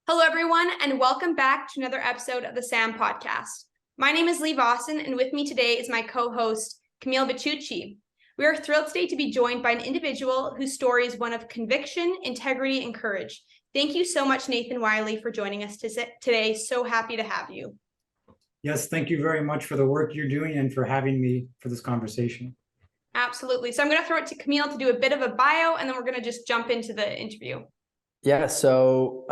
Hello, everyone, and welcome back to another episode of the SAM podcast. My name is Lee Vossen, and with me today is my co-host, Camille Vicucci. We are thrilled today to be joined by an individual whose story is one of conviction, integrity, and courage. Thank you so much, Nathan Wiley, for joining us today. So happy to have you. Yes, thank you very much for the work you're doing and for having me for this conversation. Absolutely. So I'm going to throw it to Camille to do a bit of a bio, and then we're going to just jump into the interview. Yeah, so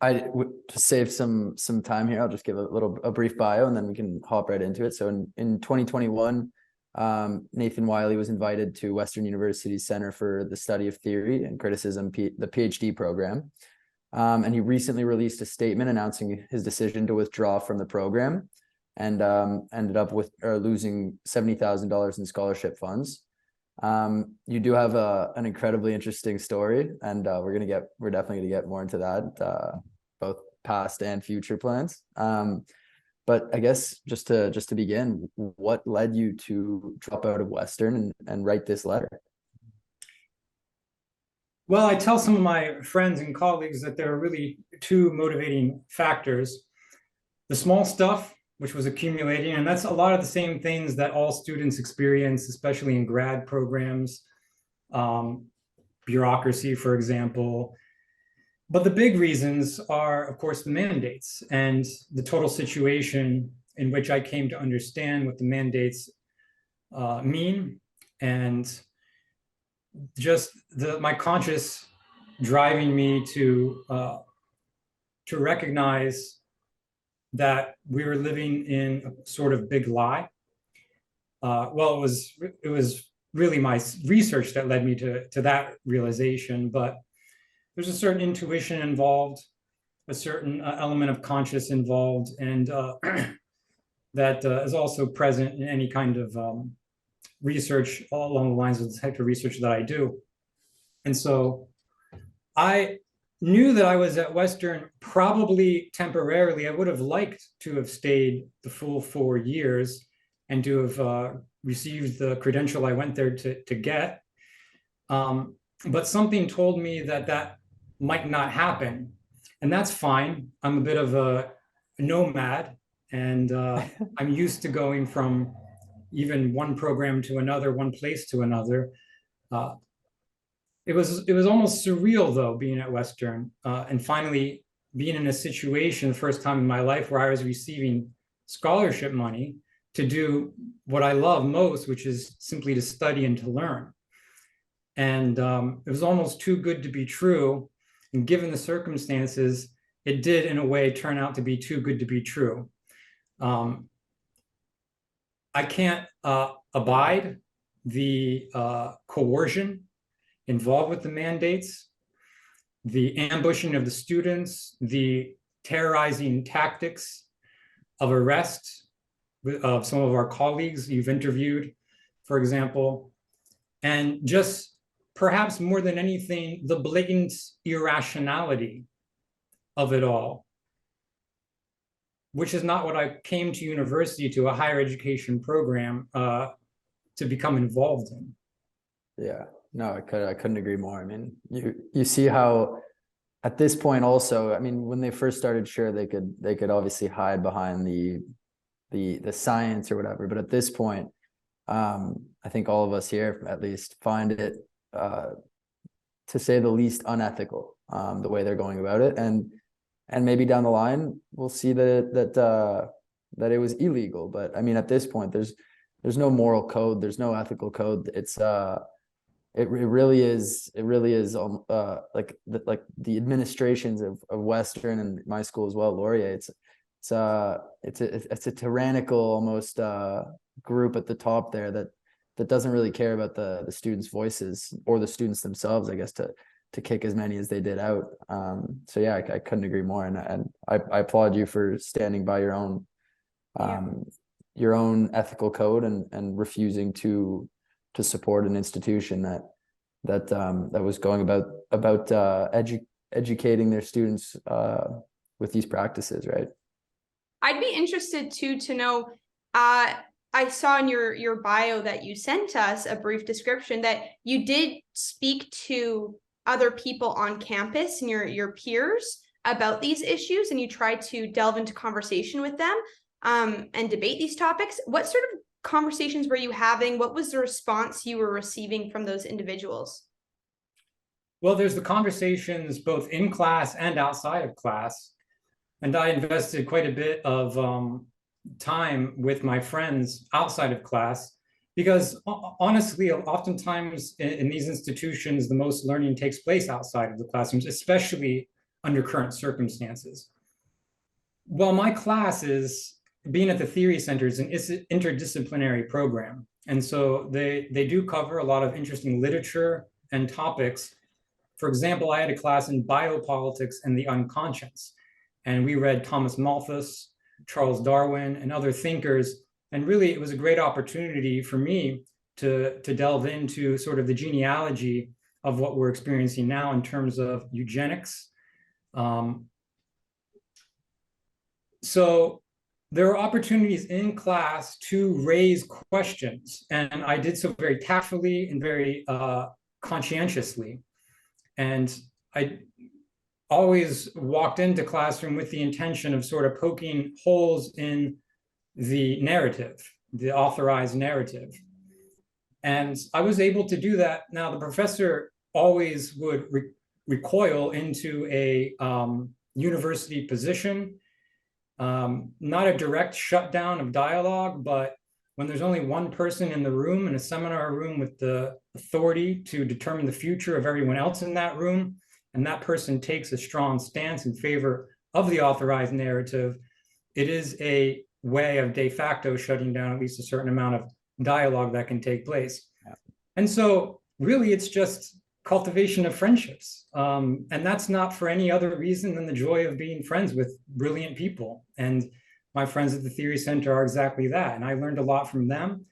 to save some time here, I'll just give a brief bio and then we can hop right into it. So in 2021, Nathan Wiley was invited to Western University's Center for the Study of Theory and Criticism, the PhD program. And he recently released a statement announcing his decision to withdraw from the program and ended up losing $70,000 in scholarship funds. You do have an incredibly interesting story, and we're definitely gonna get more into that, both past and future plans. But I guess just to begin, what led you to drop out of Western and write this letter? Well, I tell some of my friends and colleagues that there are really two motivating factors. The small stuff, which was accumulating, and that's a lot of the same things that all students experience, especially in grad programs, bureaucracy, for example. But the big reasons are, of course, the mandates and the total situation in which I came to understand what the mandates mean, and just my conscious driving me to recognize that we were living in a sort of big lie. Well, it was really my research that led me to that realization, but there's a certain intuition involved, a certain element of conscious involved, and that is also present in any kind of research along the lines of the type of research that I do. And so I knew that I was at Western probably temporarily. I would have liked to have stayed the full 4 years and to have received the credential I went there to get. But something told me that might not happen. And that's fine. I'm a bit of a nomad, and I'm used to going from even one program to another, one place to another. It was almost surreal, though, being at Western and finally being in a situation, the first time in my life, where I was receiving scholarship money to do what I love most, which is simply to study and to learn. And it was almost too good to be true. And given the circumstances, it did, in a way, turn out to be too good to be true. I can't abide the coercion involved with the mandates, the ambushing of the students, the terrorizing tactics of arrest of some of our colleagues you've interviewed, for example, and just perhaps more than anything, the blatant irrationality of it all, which is not what I came to university, to a higher education program, to become involved in. Yeah, no, I couldn't agree more. I mean, you see how at this point also, I mean, when they first started, sure, they could obviously hide behind the science or whatever, but at this point, I think all of us here at least find it to say the least unethical, the way they're going about it, and maybe down the line we'll see that it was illegal. But I mean, at this point, there's no moral code, there's no ethical code. It's it really is like the administrations of Western and my school as well, Laurier. It's a tyrannical almost group at the top there that doesn't really care about the students' voices or the students themselves, I guess, to kick as many as they did out. So yeah, I couldn't agree more, and I applaud you for standing by your own ethical code and refusing to support an institution that was going about educating their students with these practices, right? I'd be interested too to know. I saw in your bio that you sent us a brief description that you did speak to other people on campus and your peers about these issues and you try to delve into conversation with them and debate these topics. What sort of conversations were you having? What was the response you were receiving from those individuals? Well, there's the conversations both in class and outside of class. And I invested quite a bit of time with my friends outside of class, because honestly, oftentimes in these institutions, the most learning takes place outside of the classrooms, especially under current circumstances. Well, my class is, being at the Theory Center, is an interdisciplinary program. And so they do cover a lot of interesting literature and topics. For example, I had a class in biopolitics and the unconscious, and we read Thomas Malthus, Charles Darwin, and other thinkers. And really, it was a great opportunity for me to delve into sort of the genealogy of what we're experiencing now in terms of eugenics. So there are opportunities in class to raise questions, and I did so very tactfully and very conscientiously. And I always walked into classroom with the intention of sort of poking holes in the narrative, the authorized narrative. And I was able to do that. Now, the professor always would recoil into a university position, not a direct shutdown of dialogue, but when there's only one person in the room, in a seminar room, with the authority to determine the future of everyone else in that room, and that person takes a strong stance in favor of the authorized narrative, it is a way of de facto shutting down at least a certain amount of dialogue that can take place. Yeah. And so really, it's just cultivation of friendships. And that's not for any other reason than the joy of being friends with brilliant people. And my friends at the Theory Center are exactly that. And I learned a lot from them.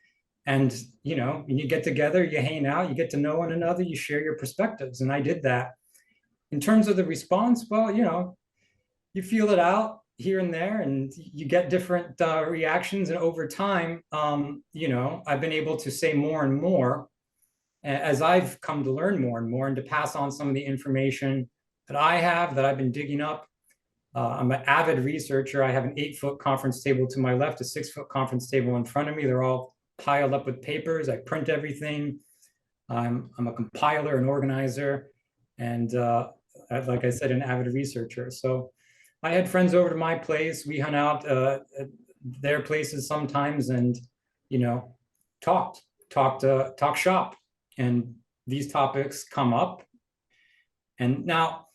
And, you know, you get together, you hang out, you get to know one another, you share your perspectives. And I did that. In terms of the response, well, you know, you feel it out here and there, and you get different reactions. And over time, you know, I've been able to say more and more as I've come to learn more and more, and to pass on some of the information that I have, that I've been digging up. I'm an avid researcher. I have an 8-foot conference table to my left, a 6-foot conference table in front of me. They're all piled up with papers. I print everything. I'm a compiler, an organizer, and like I said, an avid researcher. So I had friends over to my place. We hung out at their places sometimes, and, you know, talk shop. And these topics come up. And now,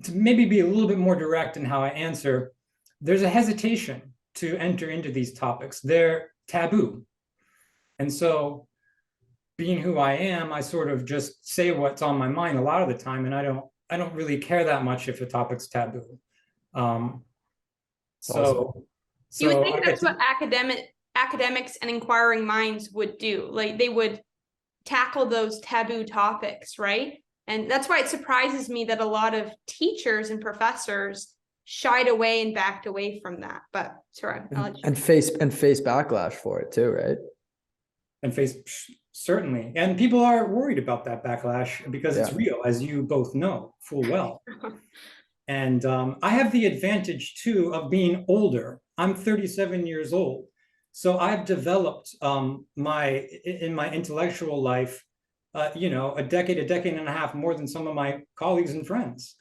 to maybe be a little bit more direct in how I answer, there's a hesitation to enter into these topics. They're taboo. And so, being who I am, I sort of just say what's on my mind a lot of the time, and I don't really care that much if a topic's taboo. So you would think that's what academics and inquiring minds would do. Like, they would tackle those taboo topics, right? And that's why it surprises me that a lot of teachers and professors shied away and backed away from that. But sorry, I'll let you. And face backlash for it too, right? And face, certainly. And people are worried about that backlash because it's real, as you both know full well. And I have the advantage too of being older. I'm 37 years old. So I've developed in my intellectual life, you know, a decade and a half more than some of my colleagues and friends.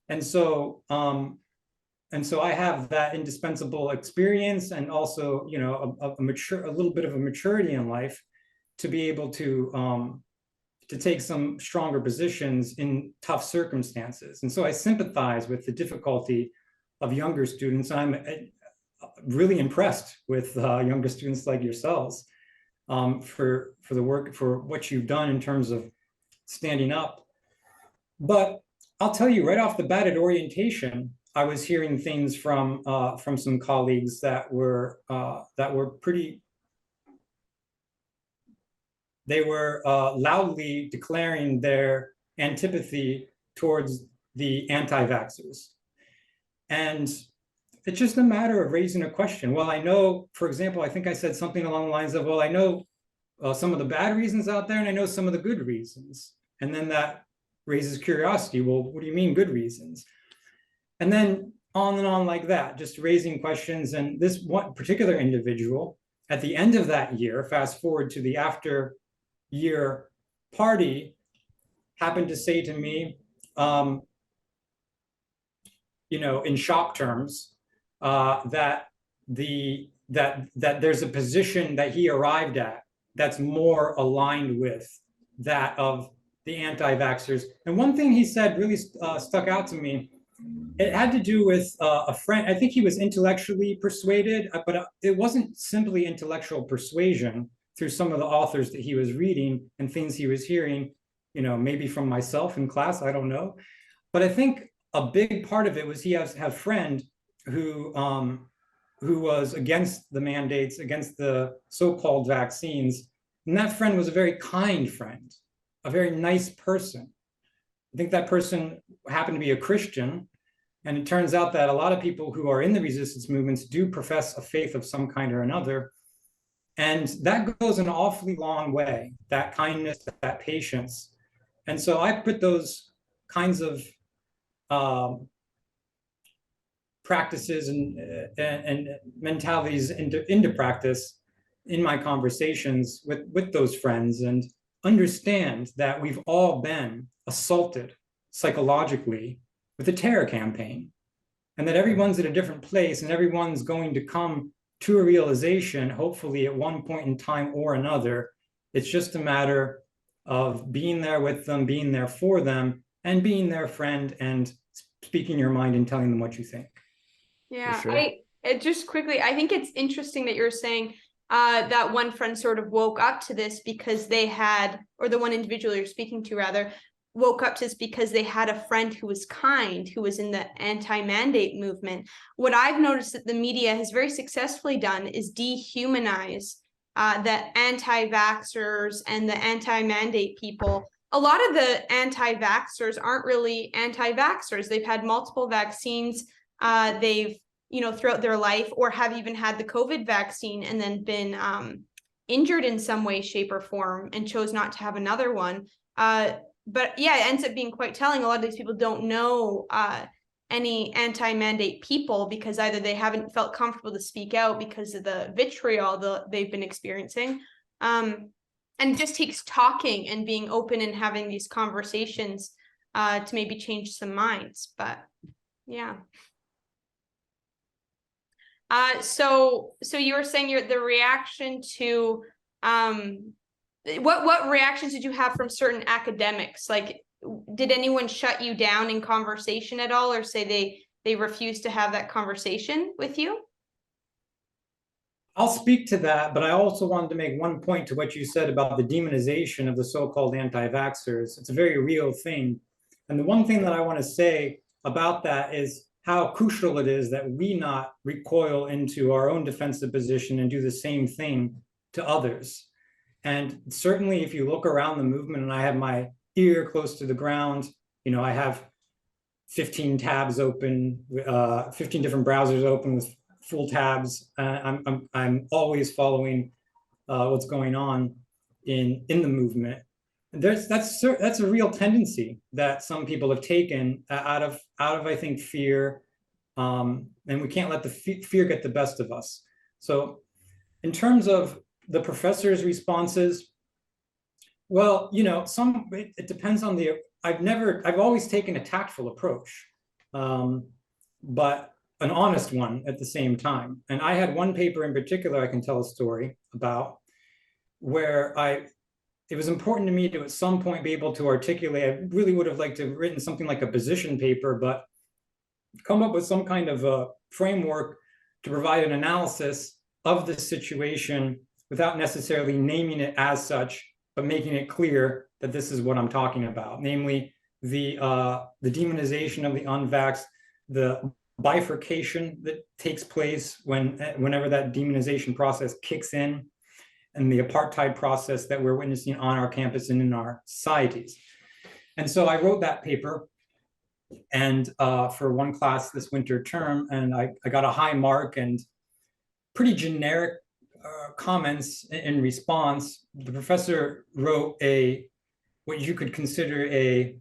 And so I have that indispensable experience, and also, you know, a little bit of a maturity in life to be able to take some stronger positions in tough circumstances. And so I sympathize with the difficulty of younger students. And I'm really impressed with younger students like yourselves for the work, for what you've done in terms of standing up. But I'll tell you right off the bat, at orientation, I was hearing things from some colleagues that were pretty. They were loudly declaring their antipathy towards the anti-vaxxers. And it's just a matter of raising a question. Well, I know, for example, I think I said something along the lines of, well, I know some of the bad reasons out there, and I know some of the good reasons. And then that raises curiosity. Well, what do you mean good reasons? And then on and on like that, just raising questions. And this one particular individual, at the end of that year, fast forward to the after year party, happened to say to me, in shop terms, that there's a position that he arrived at that's more aligned with that of the anti-vaxxers. And one thing he said really stuck out to me. It had to do with a friend. I think he was intellectually persuaded, but it wasn't simply intellectual persuasion through some of the authors that he was reading and things he was hearing, maybe from myself in class, I don't know. But I think a big part of it was he has a friend who was against the mandates, against the so-called vaccines. And that friend was a very kind friend, a very nice person. I think that person happened to be a Christian. And it turns out that a lot of people who are in the resistance movements do profess a faith of some kind or another. And that goes an awfully long way, that kindness, that patience. And so I put those kinds of practices and mentalities into practice in my conversations with those friends, and understand that we've all been assaulted psychologically with a terror campaign, and that everyone's at a different place, and everyone's going to come to a realization, hopefully at one point in time or another. It's just a matter of being there with them, being there for them, and being their friend, and speaking your mind and telling them what you think. Yeah, sure. Just quickly, I think it's interesting that you're saying that one friend sort of woke up to this because they had, or the one individual you're speaking to rather, woke up to this because they had a friend who was kind, who was in the anti-mandate movement. What I've noticed that the media has very successfully done is dehumanize the anti-vaxxers and the anti-mandate people. A lot of the anti-vaxxers aren't really anti-vaxxers. They've had multiple vaccines. They've, throughout their life, or have even had the COVID vaccine and then been injured in some way, shape, or form and chose not to have another one. But yeah, it ends up being quite telling. A lot of these people don't know any anti-mandate people because either they haven't felt comfortable to speak out because of the vitriol they've been experiencing. And it just takes talking and being open and having these conversations to maybe change some minds. But yeah. So you were saying the reaction to what reactions did you have from certain academics? Like, did anyone shut you down in conversation at all, or say they refused to have that conversation with you? I'll speak to that, but I also wanted to make one point to what you said about the demonization of the so-called anti-vaxxers. It's a very real thing. And the one thing that I want to say about that is how crucial it is that we not recoil into our own defensive position and do the same thing to others. And certainly if you look around the movement, and I have my ear close to the ground, I have 15 tabs open, 15 different browsers open with full tabs. I'm always following what's going on in the movement. And that's a real tendency that some people have taken out of I think fear, and we can't let the fear get the best of us. So in terms of the professor's responses, well, it depends on I've always taken a tactful approach, but an honest one at the same time. And I had one paper in particular I can tell a story about, where it was important to me to at some point be able to articulate. I really would have liked to have written something like a position paper, but come up with some kind of a framework to provide an analysis of the situation without necessarily naming it as such, but making it clear that this is what I'm talking about, namely the demonization of the unvaxxed, the bifurcation that takes place whenever that demonization process kicks in, and the apartheid process that we're witnessing on our campus and in our societies. And so I wrote that paper, and for one class this winter term, and I got a high mark and pretty generic comments in response. The professor wrote what you could consider a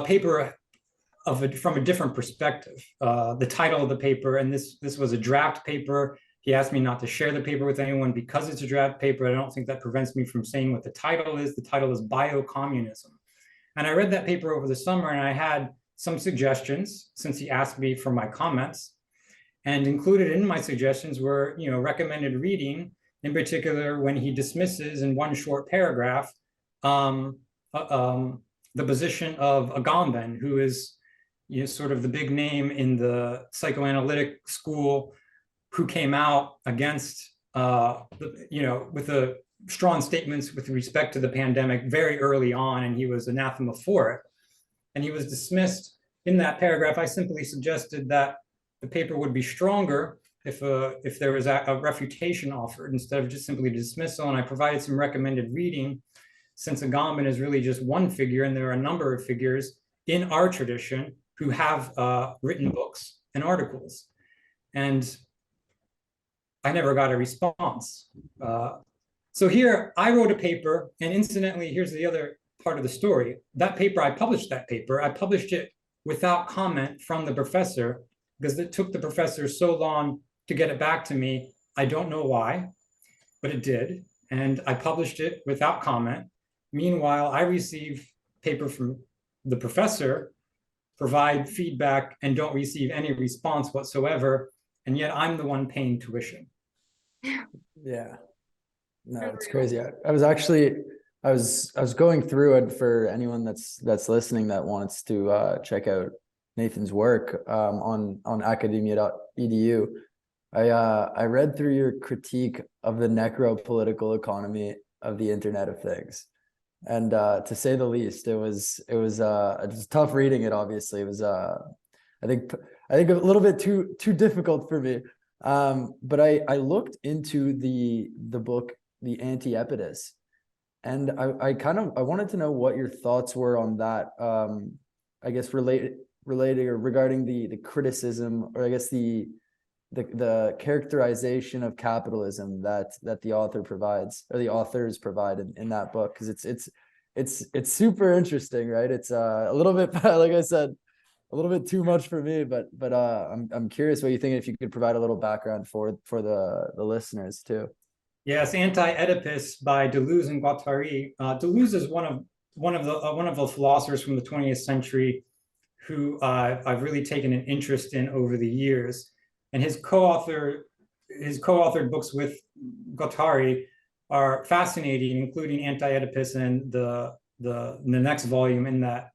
paper from a different perspective. The title of the paper, and this was a draft paper. He asked me not to share the paper with anyone because it's a draft paper. I don't think that prevents me from saying what the title is. The title is Biocommunism. And I read that paper over the summer, and I had some suggestions since he asked me for my comments. And included in my suggestions were, recommended reading, in particular when he dismisses in one short paragraph the position of Agamben, who is sort of the big name in the psychoanalytic school, who came out against, with a strong statements with respect to the pandemic very early on, and he was anathema for it. And he was dismissed in that paragraph. I simply suggested that the paper would be stronger if there was a refutation offered instead of just simply dismissal. And I provided some recommended reading, since Agamben is really just one figure, and there are a number of figures in our tradition who have written books and articles. And I never got a response. So here I wrote a paper, and incidentally, here's the other part of the story. That paper, I published it without comment from the professor, because it took the professor so long to get it back to me. I don't know why, but it did. And I published it without comment. Meanwhile, I receive paper from the professor, provide feedback, and don't receive any response whatsoever. And yet I'm the one paying tuition. Yeah. No, it's crazy. I was going through it for anyone that's listening that wants to check out Nathan's work on academia.edu. I read through your critique of the necro-political economy of the Internet of Things, and to say the least, it was tough reading it. Obviously, it was I think a little bit too difficult for me. But I looked into the book, The Anti-Epidus, and I wanted to know what your thoughts were on that. I guess relating or regarding the criticism, or I guess the characterization of capitalism that the author provides, or the authors provide in that book, because it's super interesting, right? It's a little bit, like I said, a little bit too much for me, but I'm curious what you think, if you could provide a little background for the listeners too. Yes, Anti-Oedipus by Deleuze and Guattari. Deleuze is one of the philosophers from the 20th century who I've really taken an interest in over the years, and his co-authored books with Guattari are fascinating, including Anti-Oedipus and the next volume in that,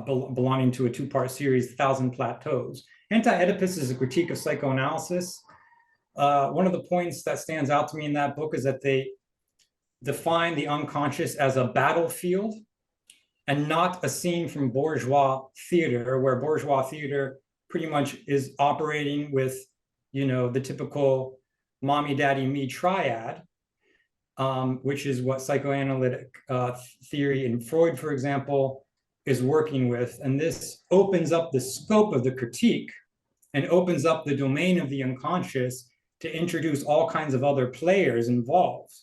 belonging to a two-part series, 1,000 Plateaus. Anti-Oedipus is a critique of psychoanalysis. One of the points that stands out to me in that book is that they define the unconscious as a battlefield and not a scene from bourgeois theater, where bourgeois theater pretty much is operating with, the typical mommy, daddy, me triad, which is what psychoanalytic theory in Freud, for example, is working with. And this opens up the scope of the critique and opens up the domain of the unconscious to introduce all kinds of other players involved.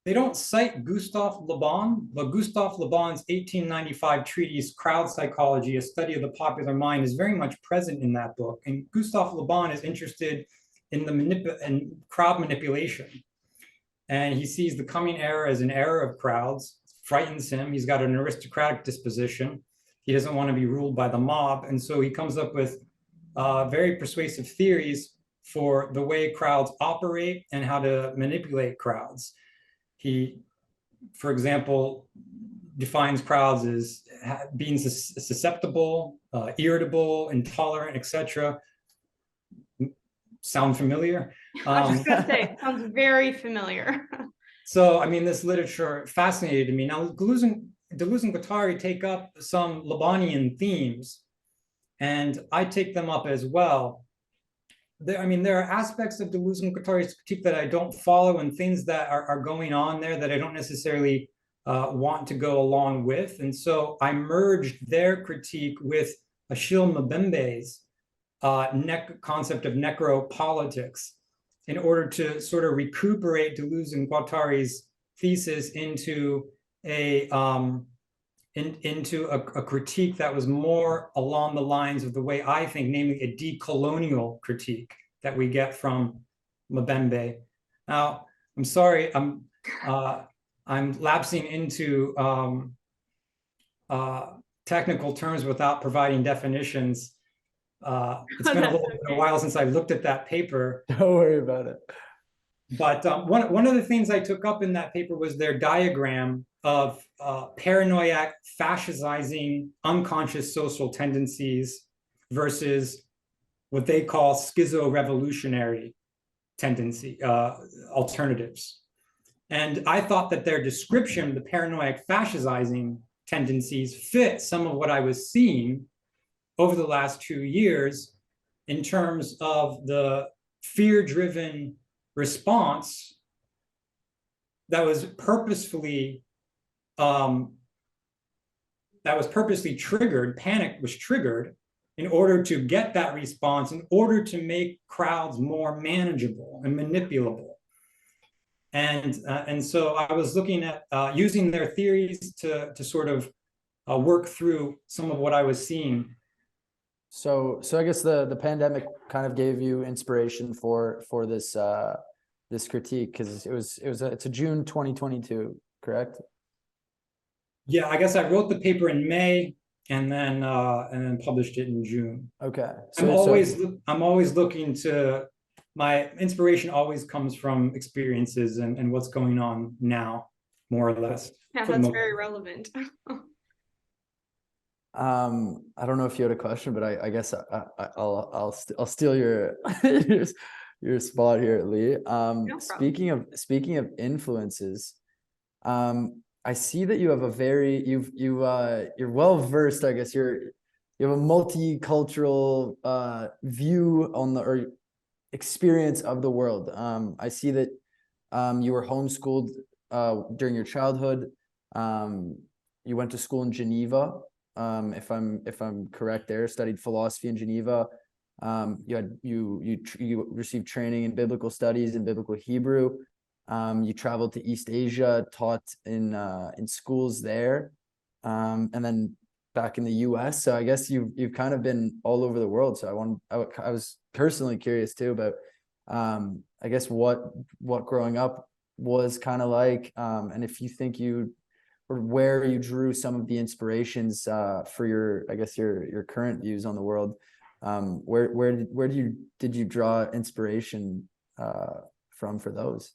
They don't cite Gustave Le Bon, but Gustave Le Bon's 1895 treatise, Crowd Psychology, A Study of the Popular Mind, is very much present in that book. And Gustave Le Bon is interested in crowd manipulation. And he sees the coming era as an era of crowds. It frightens him. He's got an aristocratic disposition. He doesn't want to be ruled by the mob. And so he comes up with very persuasive theories for the way crowds operate and how to manipulate crowds. He, for example, defines crowds as being susceptible, irritable, intolerant, etc. Sound familiar? I was just gonna say, it sounds very familiar. So, this literature fascinated me. Now, Deleuze and Guattari take up some Lebonian themes, and I take them up as well. There are aspects of Deleuze and Guattari's critique that I don't follow, and things that are going on there that I don't necessarily want to go along with. And so I merged their critique with Achille Mbembe's concept of necropolitics in order to sort of recuperate Deleuze and Guattari's thesis into a into a critique that was more along the lines of the way I think, namely a decolonial critique that we get from Mbembe. Now, I'm sorry, I'm lapsing into technical terms without providing definitions. It's been a while since I looked at that paper. Don't worry about it. But one of the things I took up in that paper was their diagram of paranoid, fascizing, unconscious social tendencies versus what they call schizo-revolutionary tendency alternatives. And I thought that their description, the paranoid, fascizing tendencies, fit some of what I was seeing over the last 2 years in terms of the fear-driven response that was purposefully triggered, panic was triggered in order to get that response, in order to make crowds more manageable and manipulable. And so I was looking at using their theories to sort of work through some of what I was seeing. So I guess the pandemic kind of gave you inspiration for this this critique, because it's a June 2022, correct? Yeah, I guess I wrote the paper in May and then published it in June. Okay. I'm always looking to, my inspiration always comes from experiences and what's going on now, more or less. Yeah, that's very relevant. I don't know if you had a question, but I guess I'll steal your your spot here, Lee. No problem. Speaking of influences, I see that you have a very you're well versed. I guess you have a multicultural view on or experience of the world. I see that you were homeschooled during your childhood. You went to school in Geneva. If I'm correct there, studied philosophy in Geneva. You received training in biblical studies and biblical Hebrew. You traveled to East Asia, taught in schools there, and then back in the US. So I guess you've kind of been all over the world. So I was personally curious too about I guess what growing up was kind of like, and if you think or where you drew some of the inspirations for your current views on the world. Where did you draw inspiration from for those?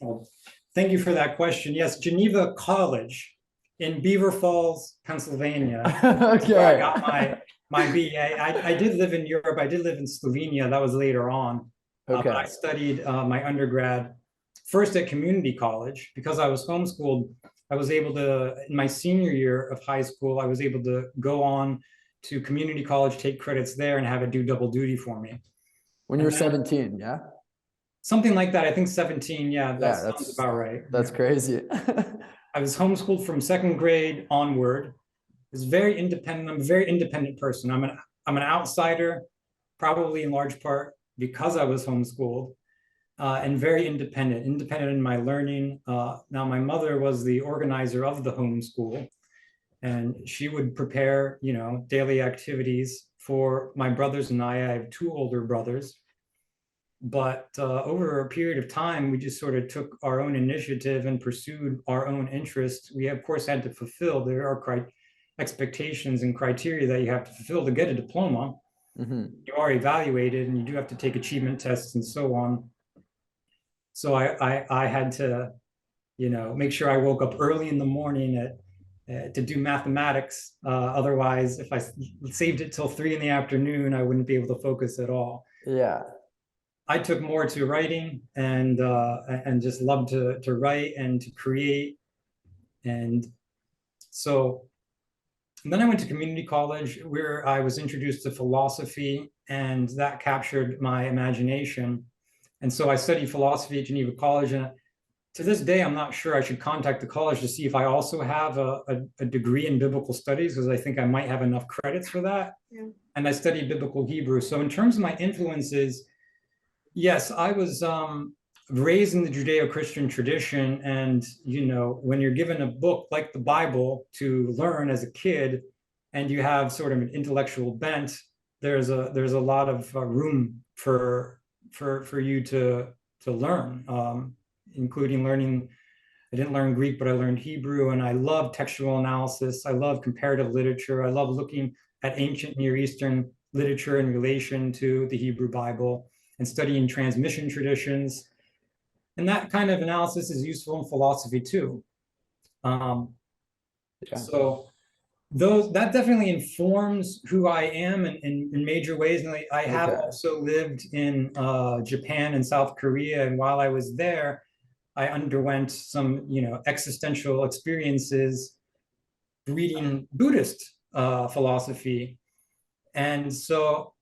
Well, thank you for that question. Yes, Geneva College in Beaver Falls, Pennsylvania. Okay. Where I got my BA. I did live in Europe. I did live in Slovenia. That was later on. Okay. But I studied my undergrad first at community college. Because I was homeschooled, I was able to, in my senior year of high school, I was able to go on to community college, take credits there, and have it do double duty for me. When you were 17, yeah? Something like that. I think 17. Yeah, that sounds about right. That's crazy. I was homeschooled from second grade onward. It's very independent. I'm a very independent person. I'm an outsider, probably in large part because I was homeschooled, and very independent in my learning. Now, my mother was the organizer of the homeschool, and she would prepare, daily activities for my brothers and I. I have 2 older brothers. But over a period of time, we just sort of took our own initiative and pursued our own interests. We, of course, had to fulfill. There are expectations and criteria that you have to fulfill to get a diploma. Mm-hmm. You are evaluated, and you do have to take achievement tests and so on. So I had to, make sure I woke up early in the morning to do mathematics. Otherwise, if I saved it till 3 p.m, I wouldn't be able to focus at all. Yeah. I took more to writing and just loved to write and to create. And then I went to community college, where I was introduced to philosophy, and that captured my imagination. And so I studied philosophy at Geneva College. And to this day, I'm not sure. I should contact the college to see if I also have a degree in biblical studies, because I think I might have enough credits for that. Yeah. And I studied biblical Hebrew. So in terms of my influences, yes, I was raised in the Judeo-Christian tradition, and when you're given a book like the Bible to learn as a kid, and you have sort of an intellectual bent, there's a lot of room for you to learn, including learning. I didn't learn Greek, but I learned Hebrew, and I love textual analysis. I love comparative literature. I love looking at ancient Near Eastern literature in relation to the Hebrew Bible and studying transmission traditions. And that kind of analysis is useful in philosophy too. So that definitely informs who I am in major ways. And I have also lived in Japan and South Korea. And while I was there, I underwent some, existential experiences reading Buddhist philosophy. And so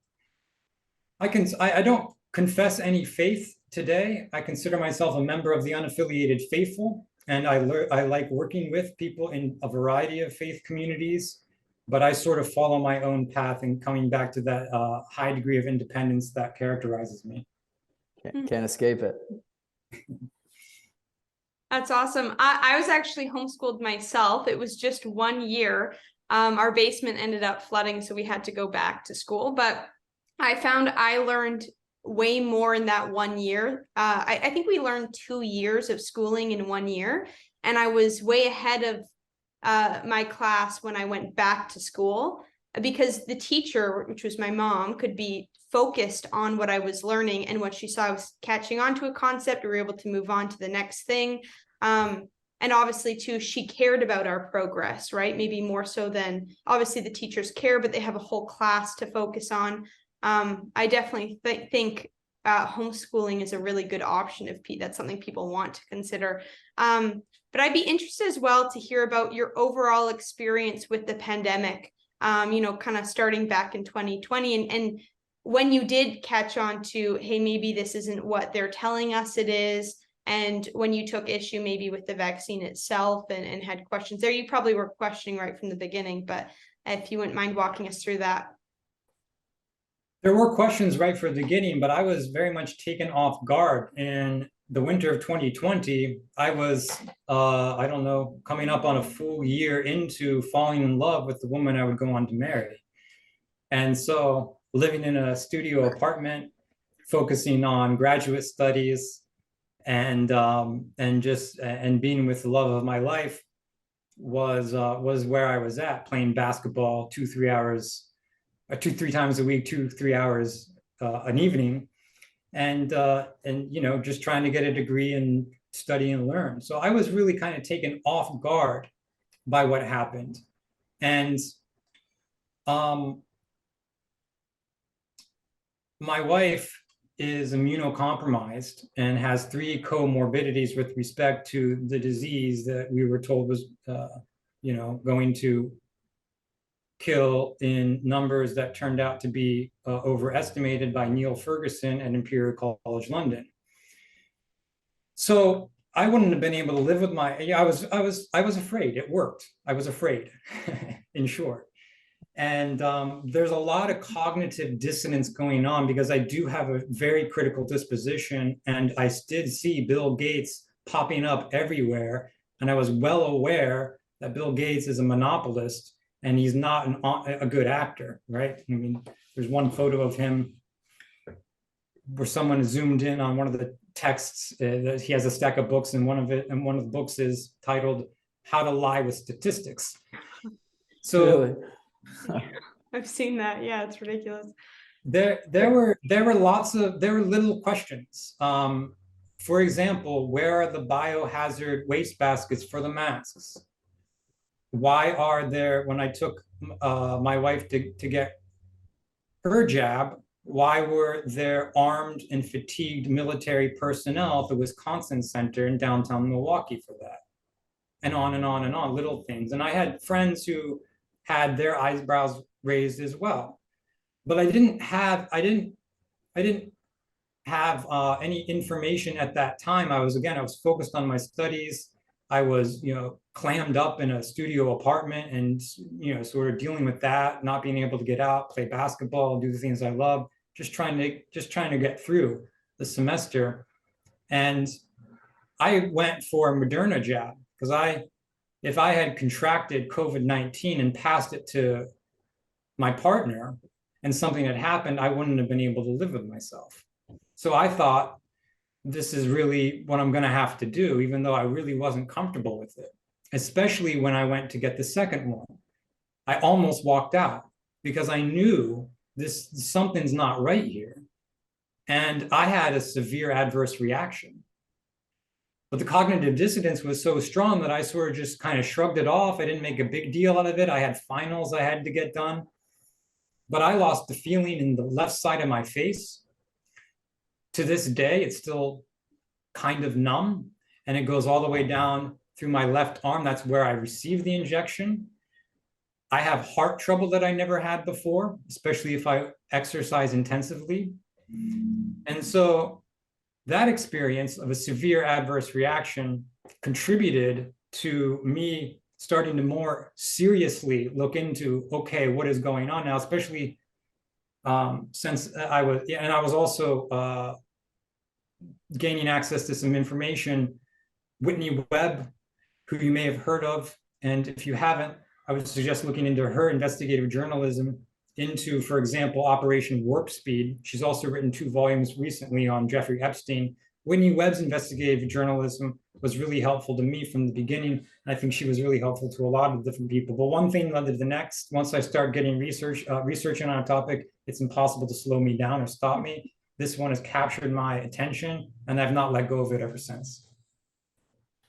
I don't confess any faith today. I consider myself a member of the unaffiliated faithful, and I like working with people in a variety of faith communities, but I sort of follow my own path and coming back to that high degree of independence that characterizes me. Can't escape it. That's awesome. I was actually homeschooled myself. It was just 1 year. Our basement ended up flooding, so we had to go back to school. But I found I learned way more in that 1 year. I think we learned 2 years of schooling in 1 year. And I was way ahead of my class when I went back to school, because the teacher, which was my mom, could be focused on what I was learning, and what she saw I was catching on to a concept, we were able to move on to the next thing. And obviously too, she cared about our progress, right? Maybe more so than obviously the teachers care, but they have a whole class to focus on. I definitely think homeschooling is a really good option if that's something people want to consider. But I'd be interested as well to hear about your overall experience with the pandemic, kind of starting back in 2020, and when you did catch on to, hey, maybe this isn't what they're telling us it is, and when you took issue maybe with the vaccine itself and had questions there. You probably were questioning right from the beginning, but if you wouldn't mind walking us through that. There were questions right from the beginning, but I was very much taken off guard. In the winter of 2020, I was, I don't know, coming up on a full year into falling in love with the woman I would go on to marry. And so living in a studio apartment, focusing on graduate studies, and being with the love of my life was where I was at, playing basketball 2-3 hours, 2-3 times a week, 2-3 hours an evening, and just trying to get a degree and study and learn. So I was really kind of taken off guard by what happened, and my wife is immunocompromised and has 3 comorbidities with respect to the disease that we were told was, going to kill in numbers that turned out to be overestimated by Neil Ferguson at Imperial College London. So I wouldn't have been able to live with I was afraid. It worked. I was afraid, in short. And there's a lot of cognitive dissonance going on, because I do have a very critical disposition, and I did see Bill Gates popping up everywhere. And I was well aware that Bill Gates is a monopolist, and he's not a good actor, right? I mean, there's one photo of him where someone zoomed in on one of the texts. He has a stack of books, and one of the books is titled "How to Lie with Statistics." So. Really? I've seen that. Yeah, it's ridiculous. There were little questions. For example, where are the biohazard waste baskets for the masks? Why are there, when I took my wife to get her jab, why were there armed and fatigued military personnel at the Wisconsin Center in downtown Milwaukee for that? And on and on and on, little things. And I had friends who had their eyebrows raised as well, but I didn't have any information at that time. I was focused on my studies. I was, clammed up in a studio apartment, and sort of dealing with that, not being able to get out, play basketball, do the things I love, just trying to get through the semester. And I went for a Moderna jab because if I had contracted COVID-19 and passed it to my partner and something had happened, I wouldn't have been able to live with myself. So I thought, this is really what I'm going to have to do, even though I really wasn't comfortable with it, especially when I went to get the second one. I almost walked out because I knew something's not right here. And I had a severe adverse reaction. But the cognitive dissonance was so strong that I sort of just kind of shrugged it off. I didn't make a big deal out of it. I had finals I had to get done. But I lost the feeling in the left side of my face. To this day, it's still kind of numb, and it goes all the way down through my left arm. That's where I received the injection. I have heart trouble that I never had before, especially if I exercise intensively. And so that experience of a severe adverse reaction contributed to me starting to more seriously look into, okay, what is going on now, especially since I was also gaining access to some information. Whitney Webb, who you may have heard of, and if you haven't, I would suggest looking into her investigative journalism into, for example, Operation Warp Speed. She's also written 2 volumes recently on Jeffrey Epstein. Whitney Webb's investigative journalism was really helpful to me from the beginning. And I think she was really helpful to a lot of different people. But one thing led to the next. Once I start getting researching on a topic, it's impossible to slow me down or stop me. This one has captured my attention, and I've not let go of it ever since.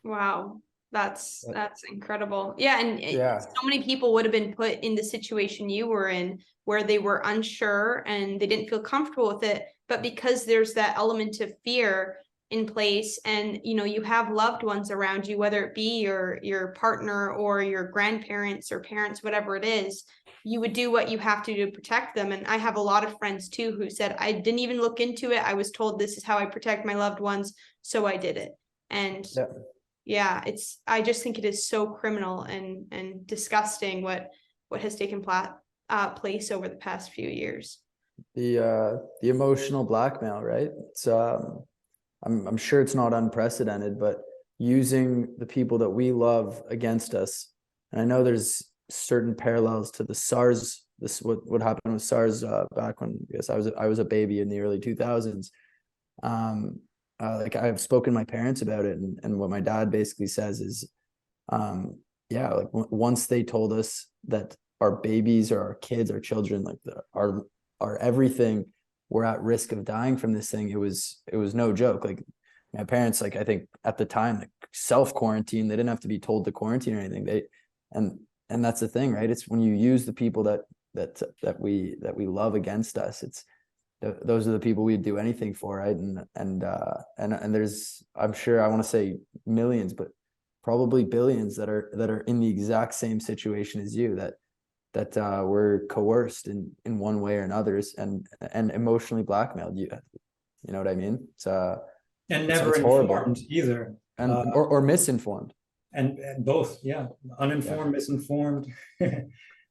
Wow. That's incredible. Yeah. And so many people would have been put in the situation you were in where they were unsure and they didn't feel comfortable with it. But because there's that element of fear in place, and you have loved ones around you, whether it be your partner or your grandparents or parents, whatever it is, you would do what you have to do to protect them. And I have a lot of friends too who said, I didn't even look into it. I was told this is how I protect my loved ones, so I did it. And yeah, I just think it is so criminal and disgusting what has taken place over the past few years. The emotional blackmail, right? It's I'm sure it's not unprecedented, but using the people that we love against us. And I know there's certain parallels to the SARS. What happened with SARS back when I was a baby in the early 2000s. Like I've spoken to my parents about it, and what my dad basically says is, like once they told us that our babies or our kids, our children, like our everything, were at risk of dying from this thing, it was no joke. Like my parents, like I think at the time, like self-quarantine, they didn't have to be told to quarantine or anything. And that's the thing, right? It's when you use the people that we love against us, those are the people we'd do anything for, right? And there's, I'm sure, I want to say millions, but probably billions that are in the exact same situation as you, that were coerced in one way or another, and emotionally blackmailed. You know what I mean? And never informed either, and or misinformed. And both, yeah, uninformed, misinformed,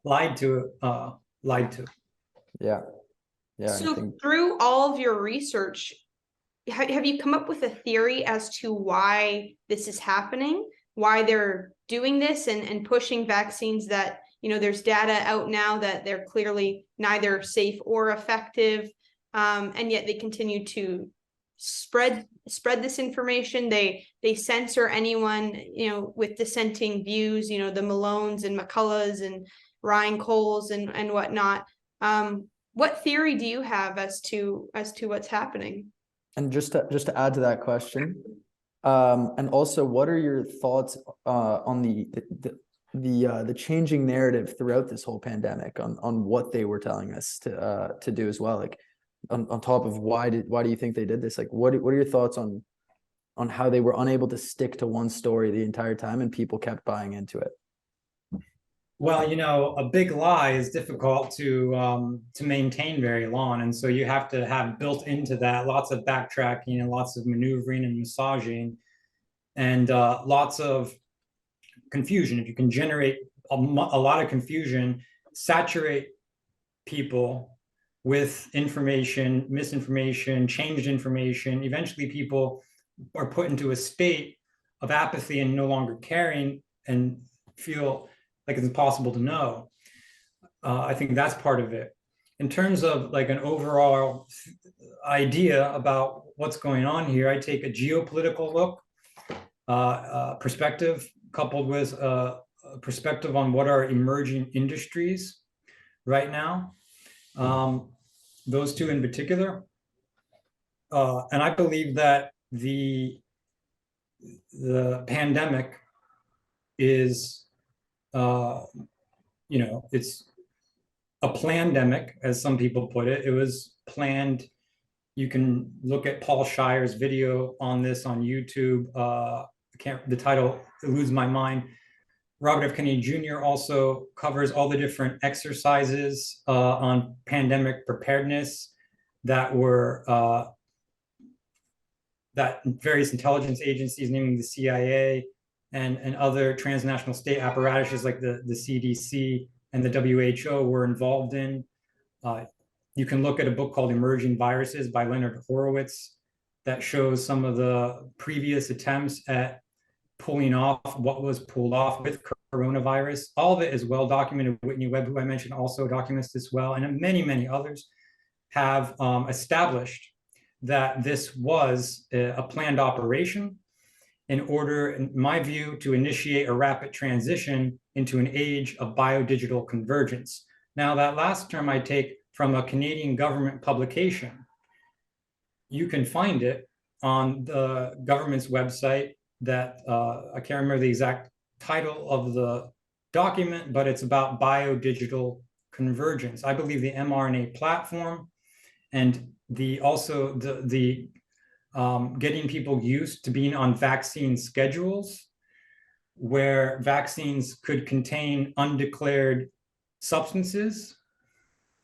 lied to. Yeah. So through all of your research, have you come up with a theory as to why this is happening, why they're doing this and pushing vaccines that, there's data out now that they're clearly neither safe or effective, and yet they continue to spread this information. They censor anyone, with dissenting views, the Malones and McCulloughs and Ryan Coles and whatnot. What theory do you have as to what's happening? And just to add to that question, and also, what are your thoughts on the changing narrative throughout this whole pandemic on what they were telling us to do as well? Like on top of why do you think they did this? Like what are your thoughts on how they were unable to stick to one story the entire time and people kept buying into it? Well, a big lie is difficult to maintain very long. And so you have to have built into that lots of backtracking and lots of maneuvering and massaging and lots of confusion. If you can generate a lot of confusion, saturate people with information, misinformation, changed information, eventually people are put into a state of apathy and no longer caring and feel like it's impossible to know. I think that's part of it. In terms of like an overall idea about what's going on here, I take a geopolitical look, perspective, coupled with a perspective on what are emerging industries right now. Those two in particular. And I believe that the pandemic is, it's a plandemic, as some people put it. It was planned. You can look at Paul Shire's video on this on YouTube. The title eludes my mind. Robert F. Kennedy Jr. also covers all the different exercises on pandemic preparedness that were that various intelligence agencies, namely the CIA and other transnational state apparatuses like the CDC and the WHO were involved in. You can look at a book called Emerging Viruses by Leonard Horowitz that shows some of the previous attempts at pulling off what was pulled off with coronavirus. All of it is well documented. Whitney Webb, who I mentioned, also documents this well, and many, many others have established that this was a planned operation in order, in my view, to initiate a rapid transition into an age of biodigital convergence. Now, that last term I take from a Canadian government publication. You can find it on the government's website that I can't remember the exact title of the document, but it's about biodigital convergence. I believe the mRNA platform and the getting people used to being on vaccine schedules where vaccines could contain undeclared substances.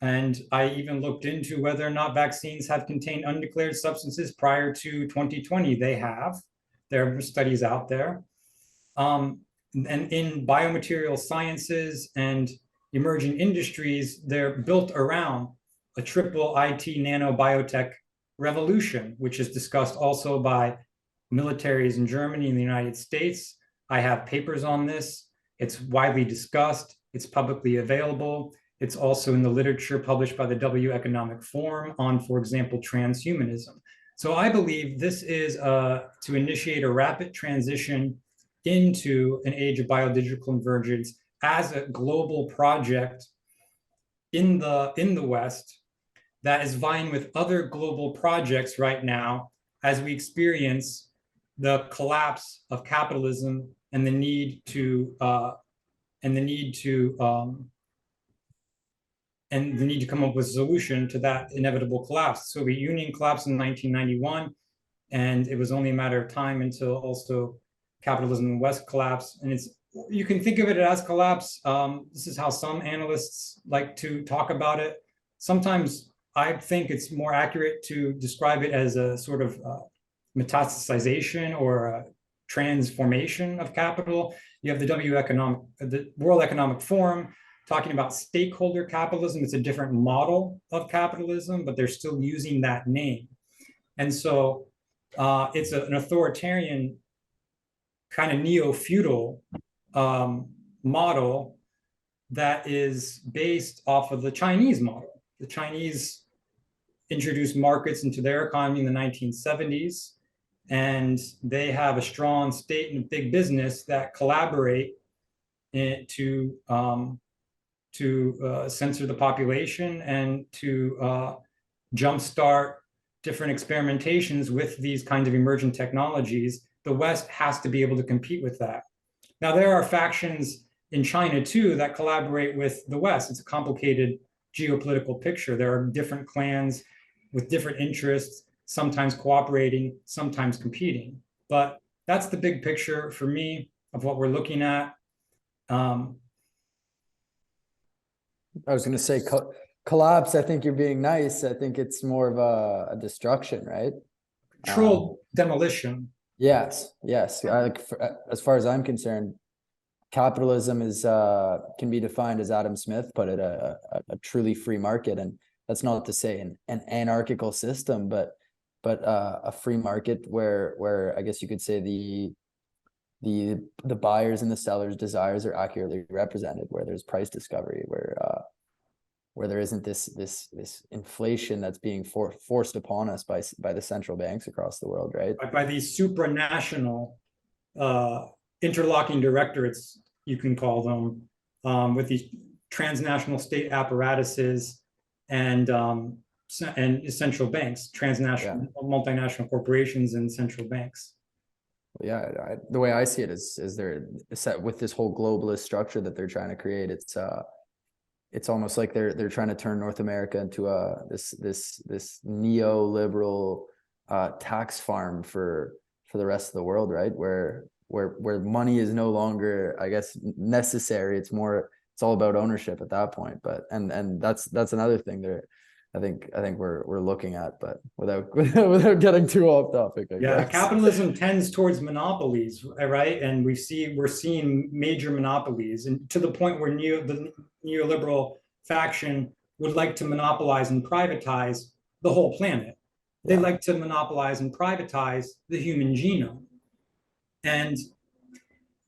And I even looked into whether or not vaccines have contained undeclared substances prior to 2020. They have. There are studies out there. And in biomaterial sciences and emerging industries, they're built around a triple IT nanobiotech revolution, which is discussed also by militaries in Germany and the United States. I have papers on this. It's widely discussed. It's publicly available. It's also in the literature published by the W Economic Forum on, for example, transhumanism. So I believe this is to initiate a rapid transition into an age of biodigital convergence as a global project in the West that is vying with other global projects right now as we experience the collapse of capitalism and the need to come up with a solution to that inevitable collapse. The Soviet Union collapsed in 1991, and it was only a matter of time until also capitalism in the West collapsed. And you can think of it as collapse. This is how some analysts like to talk about it. Sometimes I think it's more accurate to describe it as a sort of metastasization or a transformation of capital. You have the World Economic Forum talking about stakeholder capitalism. It's a different model of capitalism, but they're still using that name. And so it's an authoritarian kind of neo-feudal model that is based off of the Chinese model. The Chinese introduced markets into their economy in the 1970s, and they have a strong state and big business that collaborate to censor the population and to jumpstart different experimentations with these kinds of emerging technologies. The West has to be able to compete with that. Now, there are factions in China too that collaborate with the West. It's a complicated geopolitical picture. There are different clans with different interests, sometimes cooperating, sometimes competing. But that's the big picture for me of what we're looking at. I was going to say collapse. I think you're being nice. I think it's more of a destruction, right? Controlled demolition. Yes. As far as I'm concerned, capitalism can be defined, as Adam Smith put it, a truly free market. And that's not to say an anarchical system, but but a free market where I guess you could say the buyers and the sellers' desires are accurately represented, where there's price discovery, where there isn't this inflation that's being forced upon us by the central banks across the world, right? By these supranational interlocking directorates, you can call them, with these transnational state apparatuses and central banks, transnational, multinational corporations and central banks. Yeah, the way I see it is they're set with this whole globalist structure that they're trying to create. It's almost like they're trying to turn North America into this neoliberal tax farm for the rest of the world, right? Where money is no longer, I guess, necessary. It's all about ownership at that point. But and that's another thing there. I think we're looking at, but without getting too off topic. I guess. Capitalism tends towards monopolies, right? And we're seeing major monopolies, and to the point where the neoliberal faction would like to monopolize and privatize the whole planet. They like to monopolize and privatize the human genome, and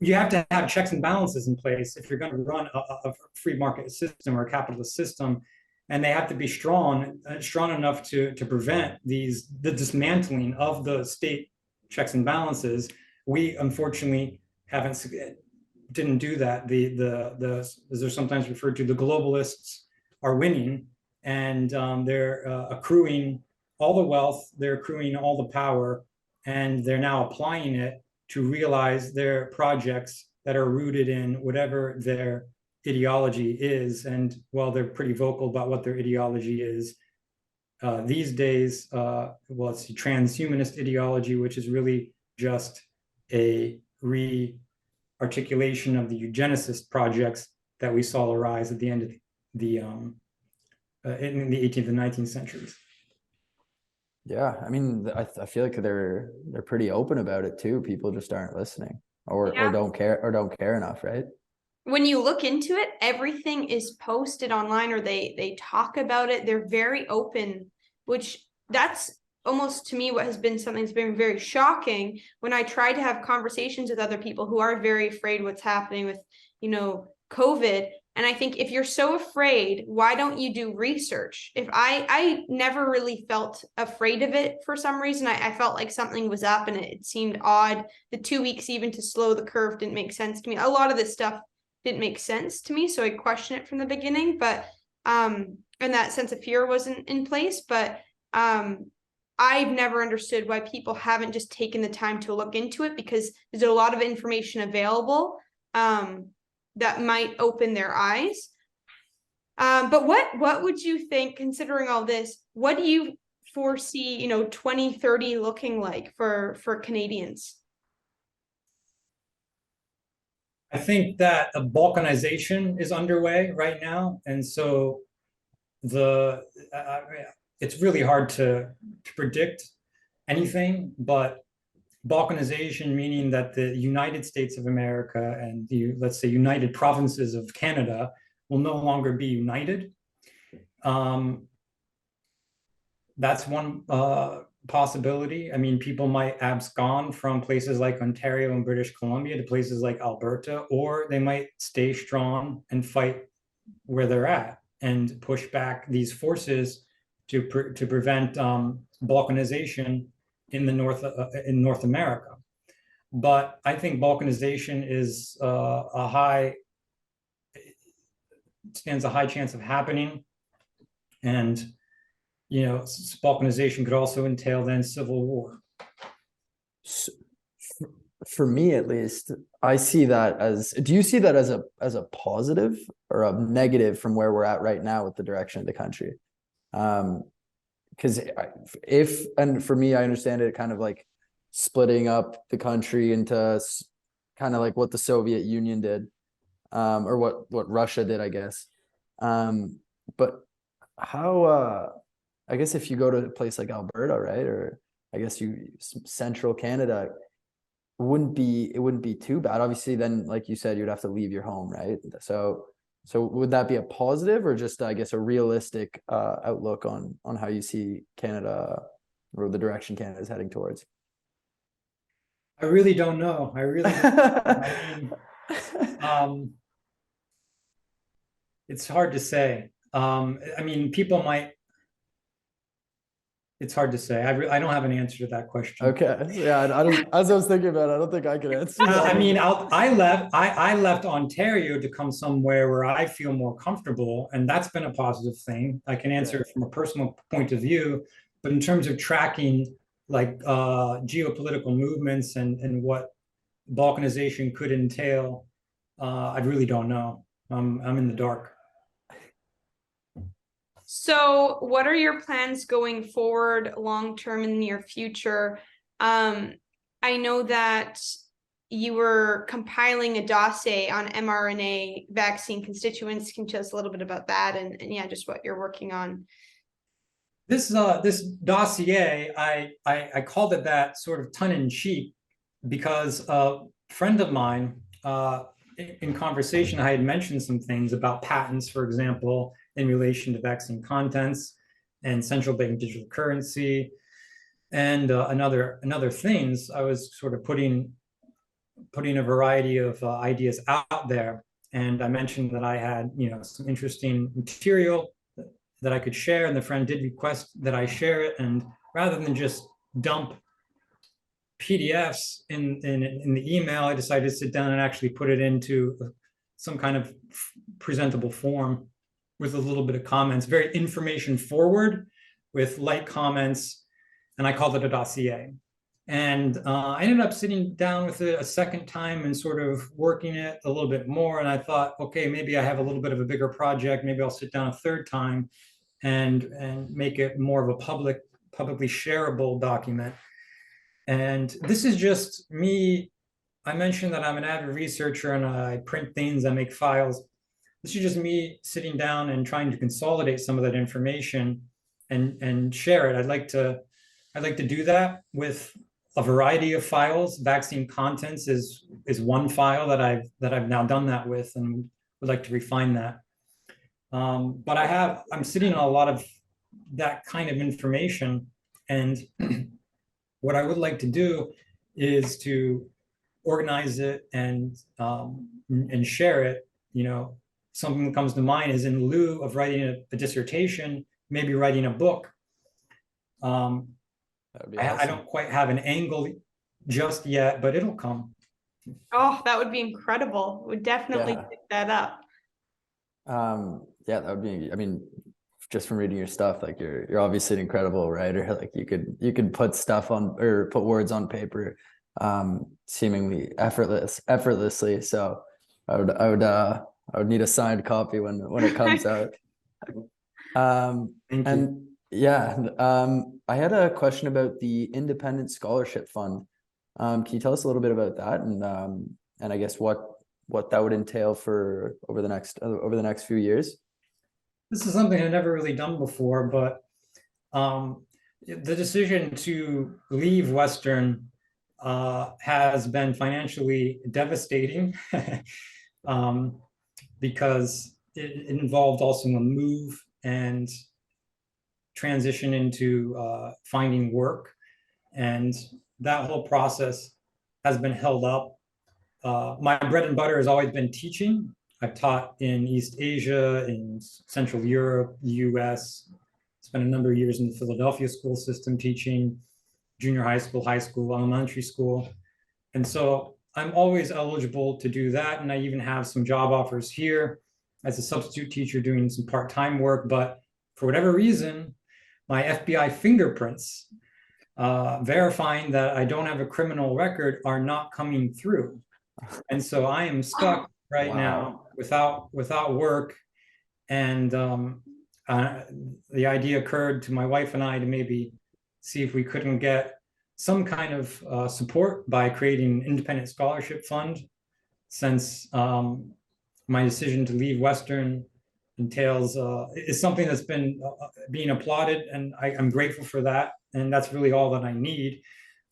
you have to have checks and balances in place if you're going to run a free market system or a capitalist system. And they have to be strong enough to prevent the dismantling of the state checks and balances. We unfortunately didn't do that. As they're sometimes referred to, the globalists are winning, and they're accruing all the wealth, they're accruing all the power, and they're now applying it to realize their projects that are rooted in whatever their ideology is. And well, they're pretty vocal about what their ideology is these days. It's the transhumanist ideology, which is really just a re-articulation of the eugenicist projects that we saw arise at the end of in the 18th and 19th centuries. Yeah, I mean, I feel like they're pretty open about it too. People just aren't listening, or don't care enough, right? When you look into it, everything is posted online, or they talk about it. They're very open, which that's almost, to me, what has been something that's been very shocking when I try to have conversations with other people who are very afraid what's happening with, COVID. And I think if you're so afraid, why don't you do research? If I never really felt afraid of it for some reason. I felt like something was up, and it seemed odd. The 2 weeks even to slow the curve didn't make sense to me. A lot of this stuff didn't make sense to me, so I questioned it from the beginning. But and that sense of fear wasn't in place. But I've never understood why people haven't just taken the time to look into it, because there's a lot of information available that might open their eyes. But what would you think, considering all this? What do you foresee 2030 looking like for Canadians? I think that a balkanization is underway right now, and so it's really hard to predict anything, but balkanization, meaning that the United States of America and let's say United Provinces of Canada will no longer be united. That's one possibility. I mean, people might abscond from places like Ontario and British Columbia to places like Alberta, or they might stay strong and fight where they're at and push back these forces to prevent balkanization in North America. But I think balkanization is stands a high chance of happening, and balkanization could also entail then civil war. For me, at least, I see that as. Do you see that as a positive or a negative from where we're at right now with the direction of the country? Because for me, I understand it kind of like splitting up the country into kind of like what the Soviet Union did, or what Russia did, I guess. But how? I guess if you go to a place like Alberta, right, or I guess central Canada, it wouldn't be too bad. Obviously, then, like you said, you'd have to leave your home, right? So would that be a positive, or just, I guess, a realistic outlook on how you see Canada or the direction Canada is heading towards? I really don't know. I really don't know. I mean, it's hard to say. I mean, people might. It's hard to say. I don't have an answer to that question. Okay. Yeah, I don't. As I was thinking about it, I don't think I could answer that. I mean, I left Ontario to come somewhere where I feel more comfortable, and that's been a positive thing. I can answer it from a personal point of view, but in terms of tracking like geopolitical movements and what balkanization could entail, I really don't know. I'm in the dark. So what are your plans going forward long-term in the near future? I know that you were compiling a dossier on mRNA vaccine constituents. Can you tell us a little bit about that and yeah, just what you're working on? This dossier, I called it that sort of tongue-in-cheek because a friend of mine in conversation, I had mentioned some things about patents, for example, in relation to vaccine contents and central bank digital currency and another things. I was sort of putting a variety of ideas out there, and I mentioned that I had some interesting material that I could share, and the friend did request that I share it. And rather than just dump PDFs in the email, I decided to sit down and actually put it into some kind of presentable form with a little bit of comments, very information forward with light comments, and I called it a dossier. And I ended up sitting down with it a second time and sort of working it a little bit more. And I thought, okay, maybe I have a little bit of a bigger project. Maybe I'll sit down a third time and make it more of a publicly shareable document. And this is just me. I mentioned that I'm an avid researcher and I print things, I make files. This is just me sitting down and trying to consolidate some of that information and share it. I'd like to do that with a variety of files. Vaccine contents is one file that I've now done that with, and would like to refine that. But I'm sitting on a lot of that kind of information, and what I would like to do is to organize it and share it. Something that comes to mind is, in lieu of writing a dissertation, maybe writing a book. Awesome. I don't quite have an angle just yet, but it'll come. Oh, that would be incredible. Would definitely pick that up. Yeah, that would be, I mean, just from reading your stuff, like you're obviously an incredible writer. Like you could put stuff on, or put words on paper, seemingly effortlessly. So I would need a signed copy when it comes out. And yeah, I had a question about the Independent Scholarship Fund. Can you tell us a little bit about that, and I guess what that would entail for over the next few years? This is something I've never really done before, but the decision to leave Western has been financially devastating because it involved also a move and transition into finding work, and that whole process has been held up. My bread and butter has always been teaching. I've taught in East Asia, in Central Europe, US, spent a number of years in the Philadelphia school system teaching junior high school, elementary school. And so I'm always eligible to do that. And I even have some job offers here as a substitute teacher doing some part-time work. But for whatever reason, my FBI fingerprints verifying that I don't have a criminal record are not coming through. And so I am stuck right now without work. And the idea occurred to my wife and I to maybe see if we couldn't get some kind of support by creating an independent scholarship fund, since my decision to leave Western entails is something that's been being applauded, and I'm grateful for that, and that's really all that I need.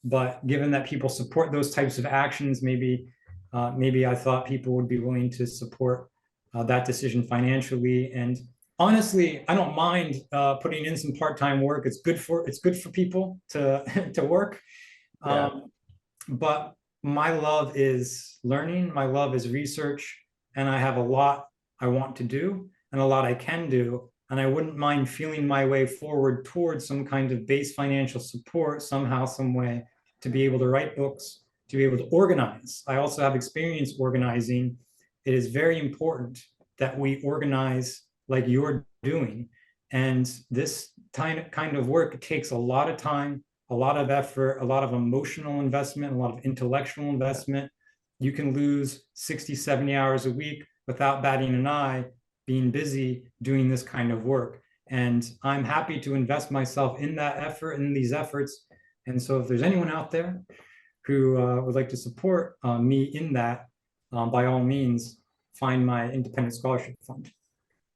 But given that people support those types of actions, maybe I thought people would be willing to support that decision financially. And honestly, I don't mind putting in some part-time work. It's good for people to to work. Yeah. But my love is learning. My love is research, and I have a lot I want to do and a lot I can do. And I wouldn't mind feeling my way forward towards some kind of base financial support somehow, some way, to be able to write books, to be able to organize. I also have experience organizing. It is very important that we organize like you're doing. And this kind of work takes a lot of time, a lot of effort, a lot of emotional investment, a lot of intellectual investment. You can lose 60, 70 hours a week without batting an eye, being busy doing this kind of work. And I'm happy to invest myself in that effort, in these efforts. And so if there's anyone out there who would like to support me in that, by all means, find my independent scholarship fund.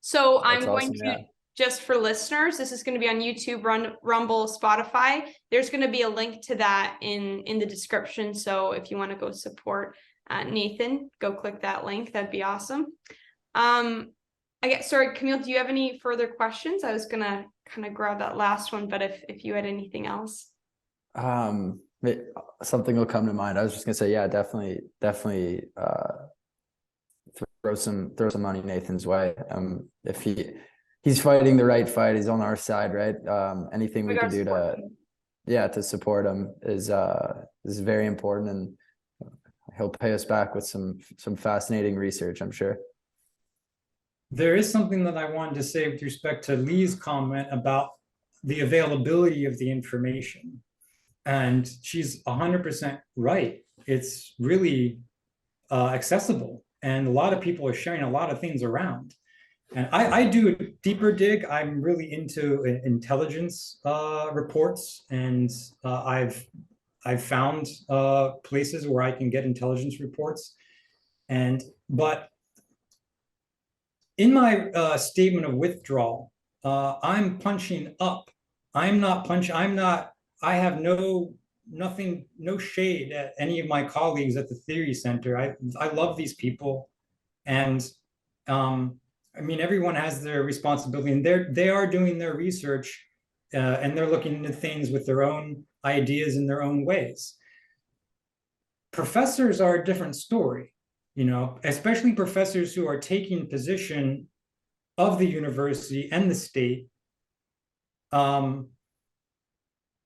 So That's I'm going awesome, to, yeah. just for listeners, this is going to be on YouTube, Rumble, Spotify. There's going to be a link to that in the description. So if you want to go support Nathan, go click that link. That'd be awesome. I guess, sorry, Camille, do you have any further questions? I was going to kind of grab that last one, but if you had anything else. Something will come to mind. I was just gonna say, yeah, definitely throw some money Nathan's way. If he's fighting the right fight, he's on our side, right? Anything we can do to support him is very important, and he'll pay us back with some fascinating research, I'm sure. There is something that I wanted to say with respect to Lee's comment about the availability of the information. And she's 100% right. It's really accessible. And a lot of people are sharing a lot of things around. And I do a deeper dig. I'm really into intelligence reports. And I've found places where I can get intelligence reports. But in my statement of withdrawal, I'm punching up. I have no shade at any of my colleagues at the Theory Center. I love these people, and I mean, everyone has their responsibility, and they are doing their research, and they're looking into things with their own ideas in their own ways. Professors are a different story, you know, especially professors who are taking position of the university and the state,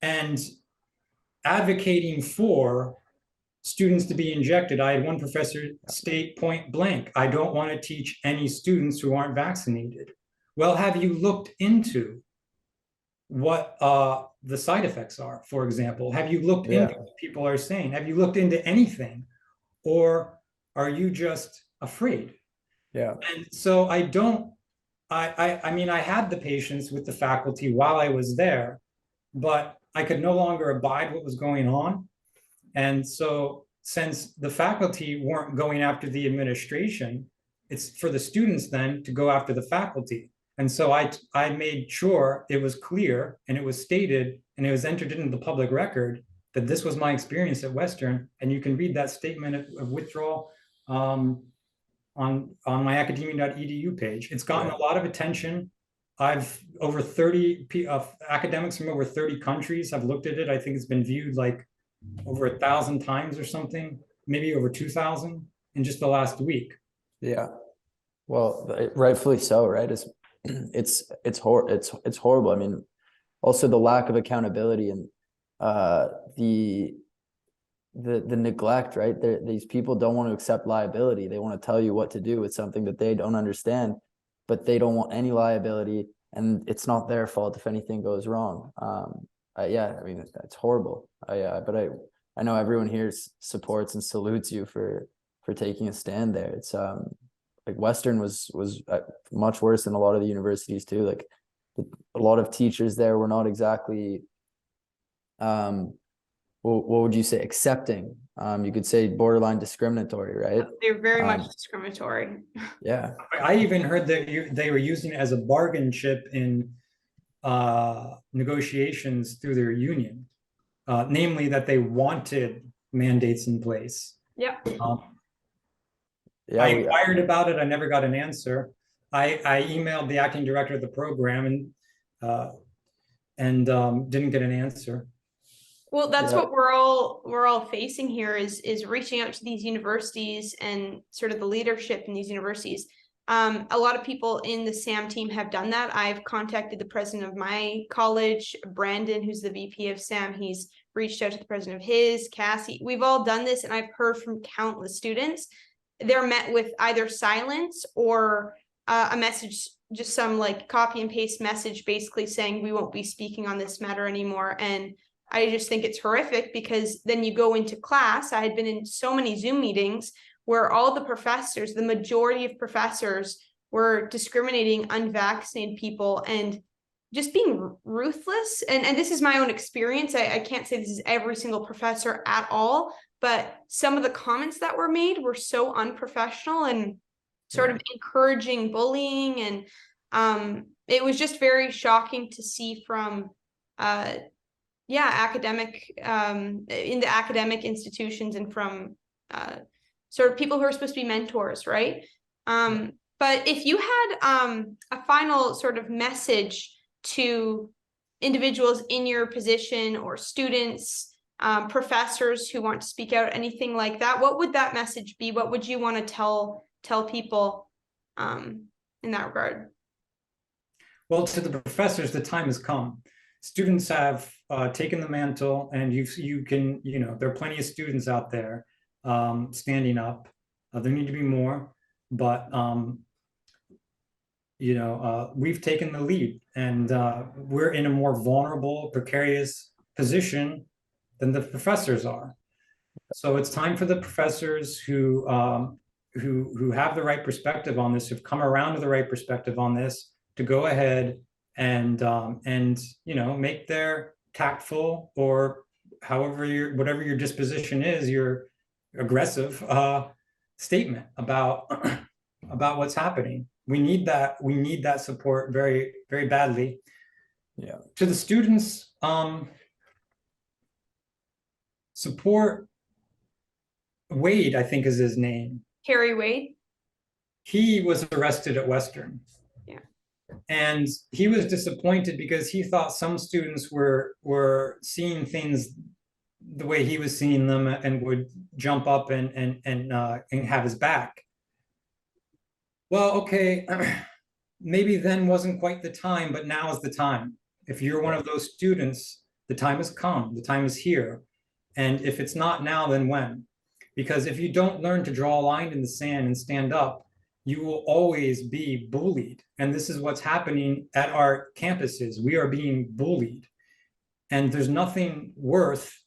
and advocating for students to be injected. I had one professor state point blank, I don't want to teach any students who aren't vaccinated. Well, have you looked into what the side effects are, for example? Have you looked into what people are saying? Have you looked into anything? Or are you just afraid? Yeah. And so I mean, I had the patience with the faculty while I was there, but I could no longer abide what was going on. And so since the faculty weren't going after the administration, it's for the students then to go after the faculty. And so I made sure it was clear and it was stated and it was entered into the public record that this was my experience at Western. And you can read that statement of withdrawal on my academia.edu page. It's gotten a lot of attention. I've over 30 academics from over 30 countries have looked at it. I think it's been viewed like over 1,000 times or something, maybe over 2,000 in just the last week. Yeah. Well, rightfully so, right? It's horrible. I mean, also the lack of accountability and the neglect, right? These people don't want to accept liability. They want to tell you what to do with something that they don't understand, but they don't want any liability, and it's not their fault if anything goes wrong. Yeah, I mean, it's horrible. But I know everyone here supports and salutes you for taking a stand there. It's like Western was much worse than a lot of the universities too. Like a lot of teachers there were not exactly what would you say, accepting? You could say borderline discriminatory, right? They're very much discriminatory. Yeah. I even heard that they were using it as a bargain chip in negotiations through their union, namely that they wanted mandates in place. Yeah. I inquired about it. I never got an answer. I emailed the acting director of the program and didn't get an answer. Well, that's Yeah. what we're all facing here is reaching out to these universities and sort of the leadership in these universities. A lot of people in the SAM team have done that. I've contacted the president of my college, Brandon, who's the VP of SAM. He's reached out to the president of his, Cassie. We've all done this, and I've heard from countless students. They're met with either silence or a message, just some like copy and paste message, basically saying we won't be speaking on this matter anymore. And I just think it's horrific, because then you go into class. I had been in so many Zoom meetings where all the professors, the majority of professors, were discriminating unvaccinated people and just being ruthless. And this is my own experience. I can't say this is every single professor at all, but some of the comments that were made were so unprofessional and sort of encouraging bullying. And it was just very shocking to see from academic in the academic institutions and from sort of people who are supposed to be mentors, right? But if you had a final sort of message to individuals in your position or students, professors who want to speak out, anything like that, what would that message be? What would you want to tell people in that regard? Well, to the professors, the time has come. Students have taken the mantle, and you can, there are plenty of students out there standing up. There need to be more, but we've taken the lead, and we're in a more vulnerable, precarious position than the professors are. So it's time for the professors who have the right perspective on this, who've come around to the right perspective on this, to go ahead and make their tactful, or whatever your disposition is, your aggressive statement about what's happening. We need that support very, very badly. Yeah. To the students, support Wade, I think is his name. Harry Wade. He was arrested at Western. Yeah. And he was disappointed because he thought some students were seeing things the way he was seeing them and would jump up and have his back. Well, okay, maybe then wasn't quite the time, but now is the time. If you're one of those students, the time has come, the time is here. And if it's not now, then when? Because if you don't learn to draw a line in the sand and stand up, you will always be bullied. And this is what's happening at our campuses. We are being bullied. And there's nothing worth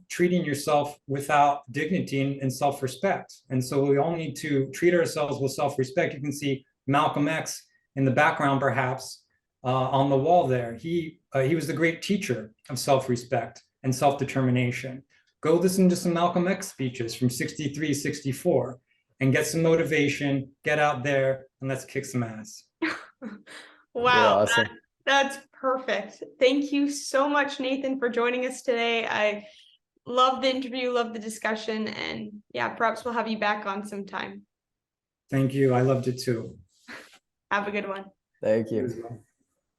treating yourself without dignity and self-respect. And so we all need to treat ourselves with self-respect. You can see Malcolm X in the background, perhaps, on the wall there. He was the great teacher of self-respect and self-determination. Go listen to some Malcolm X speeches from 63, 64, and get some motivation, get out there, and let's kick some ass. Wow, awesome. That's perfect. Thank you so much, Nathan, for joining us today. I love the interview, love the discussion, and yeah, perhaps we'll have you back on sometime. Thank you. I loved it too. Have a good one. Thank you. You as well.